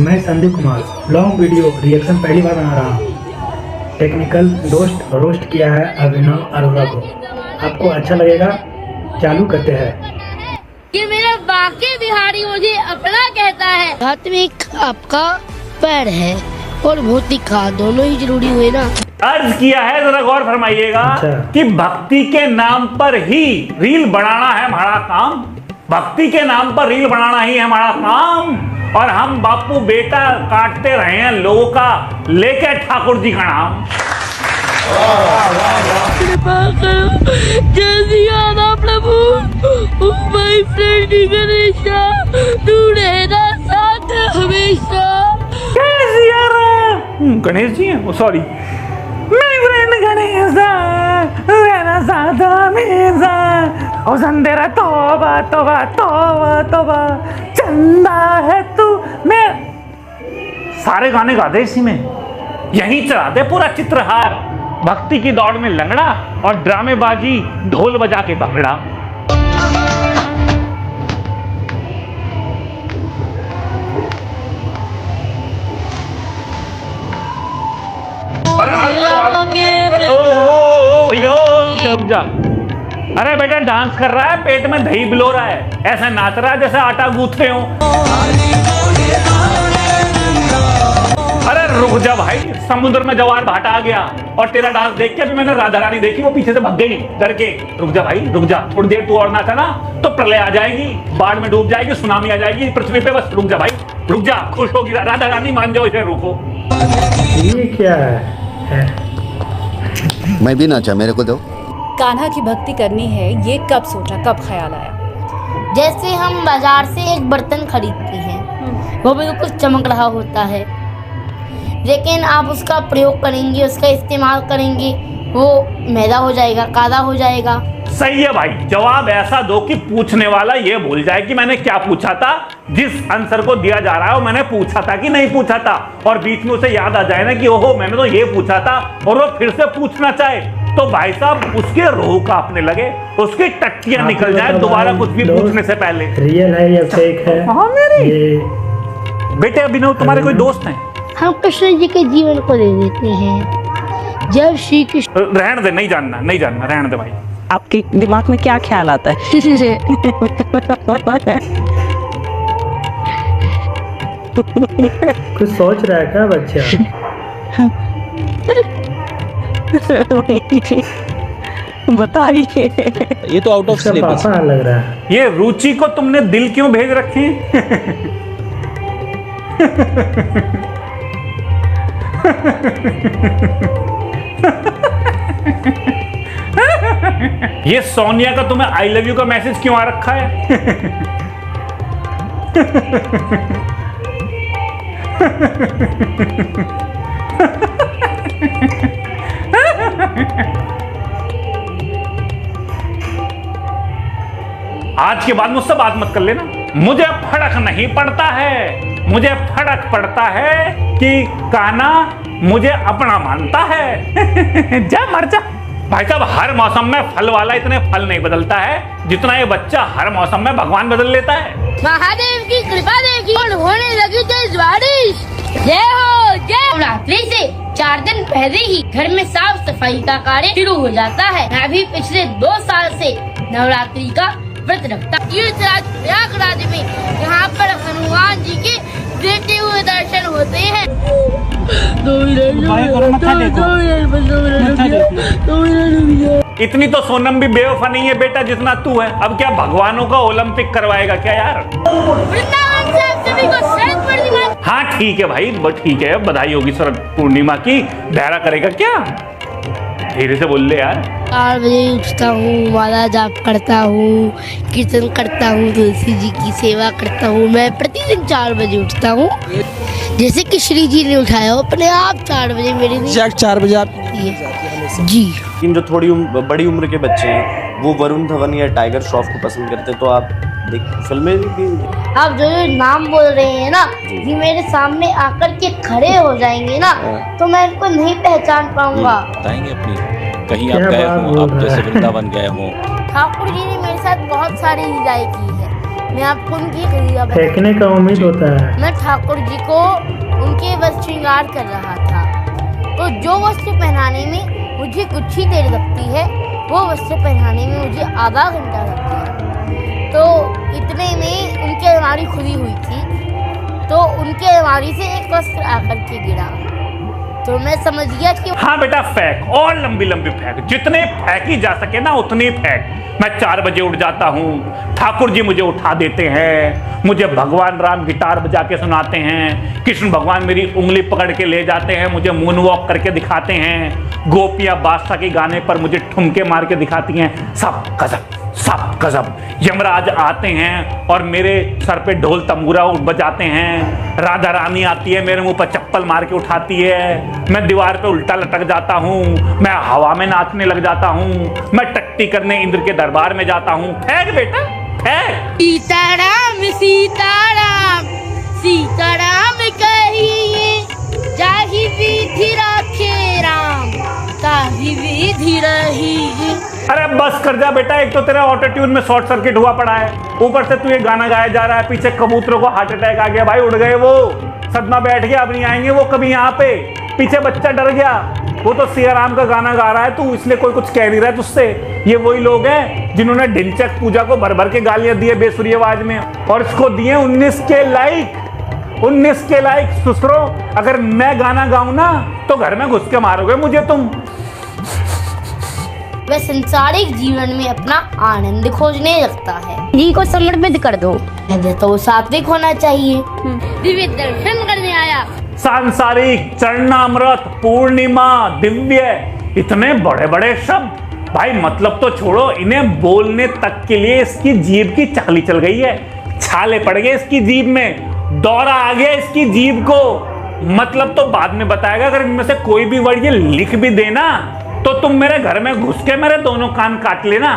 मैं Sandeep Kumar long video reaction पहली बार बना रहा हूँ। टेक्निकल दोस्त रोस्ट किया है अभिनव अरोड़ा को। आपको अच्छा लगेगा, चालू करते हैं। कि मेरा बाकी बिहारी मुझे अपना कहता है। प्राथमिक आपका पैर है और भौतिक का दोनों ही जरूरी हुए ना। अर्ज किया है, जरा गौर फरमाइएगा कि भक्ति के नाम पर ही रील बनाना है हमारा काम। भक्ति के नाम पर रील बनाना ही है हमारा काम, और हम बापू बेटा काटते रहे हैं लोगों का लेके ठाकुर जी का नाम। कृपा करो, जल्दी आना प्रभु। माय फ्रेंड गणेशा, तू रहना साथ हमेशा। कैसी यार गणेश जी हैं, सॉरी, माय फ्रेंड गणेशा रहना साथ हमेशा। ओ संदेरा तौबा तौबा तौबा तौबा, चंदा है तू। मैं सारे गाने गाते इसी में, यहीं चढ़ाते पूरा चित्रहार। भक्ति की दौड़ में लंगड़ा और ड्रामेबाजी ढोल बजा के भंगड़ा। अरे बेटा डांस कर रहा है, पेट में दही बिलो रहा है, ऐसा नाच रहा है जैसे आटा गूंथ रहे हो। अरे रुक जा भाई, समुद्र में जवार भाटा आ गया और तेरा डांस देख के भी मैंने राधा रानी देखी, वो पीछे से भाग गई डर के। रुक जा भाई, रुक जा, थोड़ी देर तू और नाचा ना तो प्रलय आ जाएगी, बाढ़ में डूब जाएगी, सुनामी आ जाएगी पृथ्वी पे। बस रुक जा भाई, रुक जा, खुश होगी राधा रानी, मान जाओ इसे, रुको। ये क्या है? मैं भी नाचा, मेरे को दो। कान्हा की भक्ति करनी है, ये कब सोचा, कब ख्याल आया? जैसे हम बाजार से एक बर्तन खरीदते हैं, वो बिल्कुल चमक रहा होता है, लेकिन आप उसका प्रयोग करेंगे, उसका इस्तेमाल करेंगे, वो मैदा हो जाएगा, काला हो जाएगा। सही है भाई, जवाब ऐसा दो कि पूछने वाला ये भूल जाए कि मैंने क्या पूछा था। जिस आंसर को दिया जा रहा है वो मैंने पूछा था कि नहीं पूछा था, और बीच में उसे याद आ जाए ना कि ओहो मैंने तो ये पूछा था, और वो फिर से पूछना चाहे तो भाई साहब उसके रोह कांपने लगे, उसकी टट्टियां निकल जाए दोबारा कुछ भी पूछने से पहले। रियल है या फेक है? हाँ मेरी ये बेटे अभिनव, तुम्हारे कोई दोस्त हैं? हम कृष्ण जी के जीवन को दे देते हैं। जब श्री कृष्ण। रहने दे, नहीं जानना, नहीं जानना, रहने दे भाई। आपके दिमाग में क्या ख्याल आता है? कुछ सोच रहा है क्या बच्चा? बताइए। ये तो आउट ऑफ सिलेबस पापा लग रहा है। ये रुचि को तुमने दिल क्यों भेज रखे हैं? ये सोनिया का तुम्हें आई लव यू का मैसेज क्यों आ रखा है? आज के बाद मुझसे बात मत कर लेना। मुझे फर्क नहीं पड़ता है, मुझे फर्क पड़ता है कि कान्हा मुझे अपना मानता है। जा मर जा भाई साहब, हर मौसम में फल वाला इतने फल नहीं बदलता है जितना ये बच्चा हर मौसम में भगवान बदल लेता है। महादेव की कृपा देखी और होने लगी तेज बारिश। जय हो जय। नवरात्रि से 4 दिन पहले ही घर में साफ सफाई का कार्य शुरू हो जाता है। मैं भी पिछले 2 साल से नवरात्रि का व्रत रखता। तीर्थराज प्रयागराज में यहाँ पर हनुमान जी के देते हुए दर्शन होते हैं। इतनी तो सोनम भी बेवफा नहीं है बेटा जितना तू है। अब क्या भगवानों का ओलंपिक करवाएगा क्या यार? वृंदावन से आप सभी को शरद पूर्णिमा। हाँ ठीक है भाई, ठीक है, बधाई होगी शरद पूर्णिमा की। बहरा करेगा क्या? धीरे से बोल ले यार। 4 बजे उठता हूँ, माला जाप करता हूँ, कीर्तन करता हूँ, तुलसी जी की सेवा करता हूँ। मैं प्रतिदिन 4 बजे उठता हूँ, जैसे कि श्री जी ने उठाया हो अपने आप 4 बजे मेरे लिए। 4 बजे आप जी। इन जो थोड़ी बड़ी उम्र के बच्चे हैं वो वरुण धवन या टाइगर श्रॉफ को पसंद करते हैं, तो आप देख फिल्में भी। आप जो नाम बोल रहे हैं ना, ये मेरे सामने आकर के खड़े हो जाएंगे ना, तो मैं इनको नहीं पहचान पाऊंगा। बताएंगे अपनी, कहीं आप गए हो, आप जैसे वृंदावन गए हो। ठाकुर जी ने मेरे साथ बहुत सारी लीलाएं की है। मैं आपको उनकी कविता बताऊं। फेंकने का उम्मीद होता है। मैं ठाकुर जी को उनके वस्त्र श्रृंगार कर रहा था, तो जो वस्त्र पहनाने में मुझे कुछ ही देर लगती है, वो वस्त्र पहनाने में मुझे आधा घंटा लगता है। तो इतने में उनकी अलमारी खुली हुई थी, तो उनके अलमारी से एक वस्त्र आकर के गिरा, तो मैं समझ गया कि हाँ बेटा फेंक, और लंबी लंबी फेंक, जितने फेंकी जा सके ना उतनी फेंक। मैं 4 बजे उठ जाता हूँ, ठाकुर जी मुझे उठा देते हैं, मुझे भगवान राम गिटार बजा के सुनाते हैं, कृष्ण भगवान मेरी उंगली पकड़ के ले जाते हैं, मुझे मून वॉक करके दिखाते हैं, गोपियाँ बादशाह के गाने पर मुझे ठुमके मार के दिखाती हैं। सब गजब, सब गजब। यमराज आते हैं और मेरे सर पे ढोल तंबूरा बजाते हैं, राधा रानी आती है, मेरे मुंह पर चप्पल मार के उठाती है, मैं दीवार पे उल्टा लटक जाता हूँ, मैं हवा में नाचने लग जाता हूँ, मैं टट्टी करने इंद्र के दरबार में जाता हूँ। फेंक बेटा फेंक। सीताराम सीताराम सीताराम कहिए, जाहि विधि राखे राम, ताहि विधि रहिए। अरे बस कर जा बेटा, एक तो तेरा ऑटो ट्यून में शॉर्ट सर्किट हुआ पड़ा है, ऊपर से तू ये गाना गाया जा रहा है, पीछे कबूतरों को हार्ट अटैक आ गया भाई, उड़ गए वो, सदमा बैठ गया, अब नहीं आएंगे वो कभी यहाँ पे, पीछे बच्चा डर गया, वो तो सिया राम का गाना गा रहा है, तू इसलिए कोई कुछ कह नहीं रहा है तुझसे। ये वही लोग हैं जिन्होंने ढिंचक पूजा को भर भर के गालियां दी है बेसुरी आवाज में, और इसको दिए 19 के लाइक, 19 के लाइक। सुसरो, अगर मैं गाना गाऊं ना तो घर में घुस के मारोगे मुझे तुम। वह संसारिक जीवन में अपना आनंद खोजने लगता है, जी को समर्पित कर दो, तो सात्विक होना चाहिए। दिव्य दर्शन करने आया। सांसारिक, चरणामृत, पूर्णिमा, दिव्य, इतने बड़े बड़े शब्द भाई, मतलब तो छोड़ो, इन्हें बोलने तक के लिए इसकी जीभ की चकली चल गई है, छाले पड़ गए इसकी जीभ में, दौरा आ गया इसकी जीभ को। मतलब तो बाद में बताएगा, अगर इनमें से कोई भी वर्ड ये लिख भी देना तो तुम मेरे घर में घुस के मेरे दोनों कान काट लेना,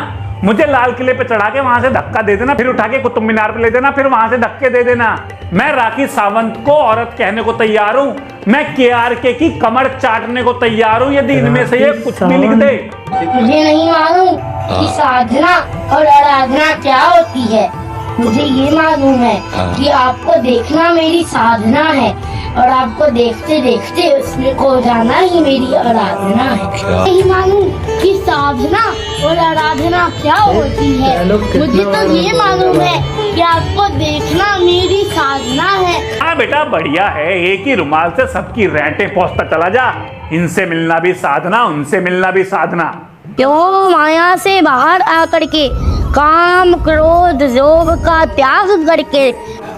मुझे लाल किले पे चढ़ा के वहां से धक्का दे देना, फिर उठा के कुतुब मीनार पे ले देना, फिर वहां से धक्के दे देना। मैं राखी सावंत को औरत कहने को तैयार हूं, मैं KRK की कमर चाटने को तैयार हूं, यदि इनमें से ये कुछ भी लिख दे। मुझे नहीं मालूम कि साधना और आराधना क्या होती है, मुझे ये मालूम है कि आपको देखना मेरी साधना है, और आपको देखते देखते उसमें खो जाना ही मेरी आराधना है। नहीं मालूम कि साधना और आराधना क्या होती है, मुझे तो ये मालूम है कि आपको देखना मेरी साधना है। हाँ बेटा बढ़िया है, एक ही रुमाल से सबकी रेंटें पहुंचता चला जा, इनसे मिलना भी साधना, उनसे मिलना भी साधना। क्यों माया से बाहर आकर के काम क्रोध लोभ का त्याग करके।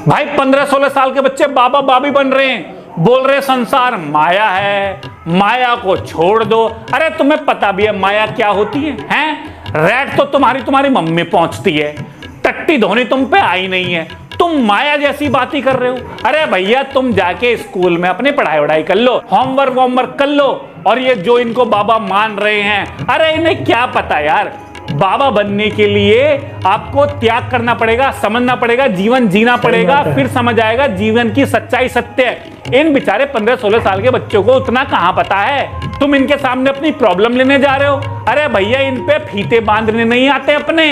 भाई 15-16 साल के बच्चे बाबा बाबी बन रहे हैं, बोल रहे संसार माया है, माया को छोड़ दो। अरे तुम्हें पता भी है माया क्या होती है, हैं? रैट तो तुम्हारी मम्मी पहुंचती है, टट्टी धोनी तुम पे आई नहीं है, तुम माया जैसी बात ही कर रहे हो। अरे भैया तुम जाके स्कूल में अपनी पढ़ाई वढ़ाई कर लो, होमवर्क कर लो, और ये जो इनको बाबा मान रहे हैं, अरे इन्हें क्या पता यार, बाबा बनने के लिए आपको त्याग करना पड़ेगा, समझना पड़ेगा, जीवन जीना पड़ेगा, फिर समझ आएगा जीवन की सच्चाई सत्य है। इन बेचारे 15-16 साल के बच्चों को उतना कहां पता है, तुम इनके सामने अपनी प्रॉब्लम लेने जा रहे हो। अरे भैया इन पे फीते बांधने नहीं आते अपने,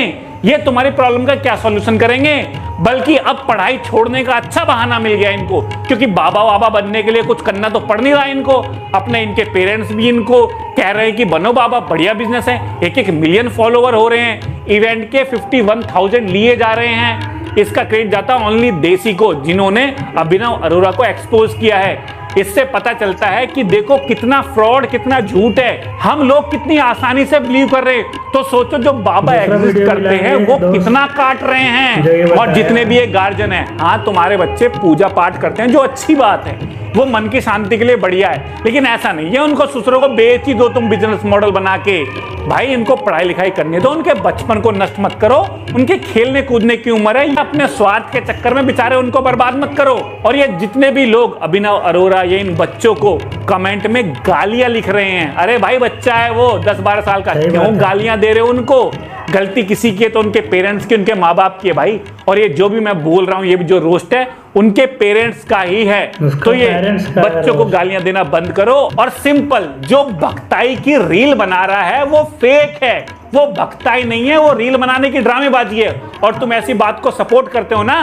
ये तुम्हारी प्रॉब्लम का क्या सॉल्यूशन करेंगे, बल्कि अब पढ़ाई छोड़ने का अच्छा बहाना मिल गया इनको, क्योंकि बाबा वाबा बनने के लिए कुछ करना तो पड़ नहीं रहा इनको। अपने इनके पेरेंट्स भी इनको कह रहे हैं कि बनो बाबा, बढ़िया बिजनेस है, 1-1 मिलियन फॉलोवर हो रहे हैं, इवेंट के 51,000 लिए जा रहे हैं। इसका क्रेडिट जाता ओनली देसी को, जिन्होंने अभिनव अरोरा को एक्सपोज किया है। इससे पता चलता है कि देखो कितना फ्रॉड, कितना झूठ है, हम लोग कितनी आसानी से बिलीव कर रहे हैं। तो सोचो जो बाबा एग्जिस्ट करते हैं वो कितना काट रहे हैं। और जितने भी ये गार्जियन है, हाँ तुम्हारे बच्चे पूजा पाठ करते हैं जो अच्छी बात है, वो मन की शांति के लिए बढ़िया है, लेकिन ऐसा नहीं है उनको ससुरों को बेच ही दो तुम बिजनेस मॉडल बना के। भाई इनको पढ़ाई लिखाई करने दो, उनके बचपन को नष्ट मत करो, उनके खेलने कूदने की उम्र है, अपने स्वार्थ के चक्कर में बेचारे उनको बर्बाद मत करो। और ये जितने भी लोग अभिनव अरोरा ये इन बच्चों को कमेंट में गालियां लिख रहे हैं, अरे भाई बच्चा है वो 10-12 साल का, क्यों गालियां दे रहे हो उनको? गलती किसी की है तो उनके पेरेंट्स की, उनके माँ बाप की है भाई। और ये जो भी मैं बोल रहा हूँ, ये भी जो रोस्ट है उनके पेरेंट्स का ही है। तो ये बच्चों को गालियां देना बंद करो, और सिंपल जो भक्ताई की रील बना रहा है वो फेक है, वो भक्ताई नहीं है, वो रील बनाने की ड्रामेबाजी है। और तुम ऐसी बात को सपोर्ट करते हो ना।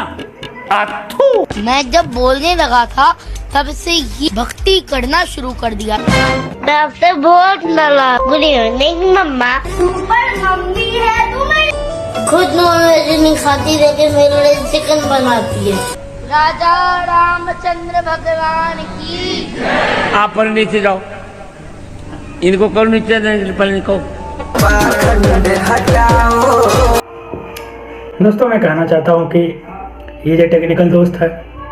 आथू। मैं जब बोलने लगा था तब से ही भक्ति करना शुरू कर दिया। मैं आपसे बहुत नाराज। गुड इवनिंग मम्मा। सुपर मम्मी है तू मेरी। खुद नॉनवेज नहीं खाती लेकिन मेरे लिए चिकन बनाती है। राजा रामचंद्र भगवान की। आप पर नीचे जाओ, इनको करो नीचे, पर इनको। दोस्तों मैं कहना चाहता हूँ कि ये जो टेक्निकल दोस्त है,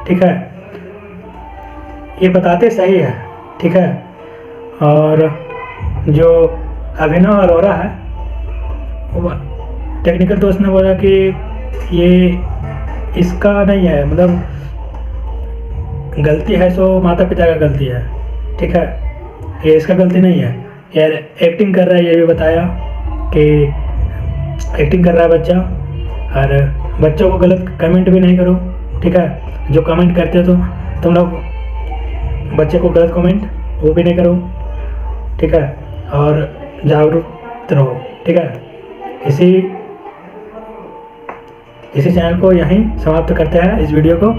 ठीक है, ये बताते सही है, ठीक है। और जो अभिनव अरोरा है, वो टेक्निकल दोस्त ने बोला कि ये इसका नहीं है, मतलब गलती है सो माता पिता का गलती है, ठीक है, ये इसका गलती नहीं है। यार एक्टिंग कर रहा है, ये भी बताया कि एक्टिंग कर रहा है बच्चा, और बच्चों को गलत कमेंट भी नहीं करो, ठीक है। जो कमेंट करते हो तो तुम लोग बच्चे को गलत कमेंट वो भी नहीं करो, ठीक है, और जागरूक रहो, ठीक है। इसी चैनल को यहीं समाप्त करते हैं, इस वीडियो को।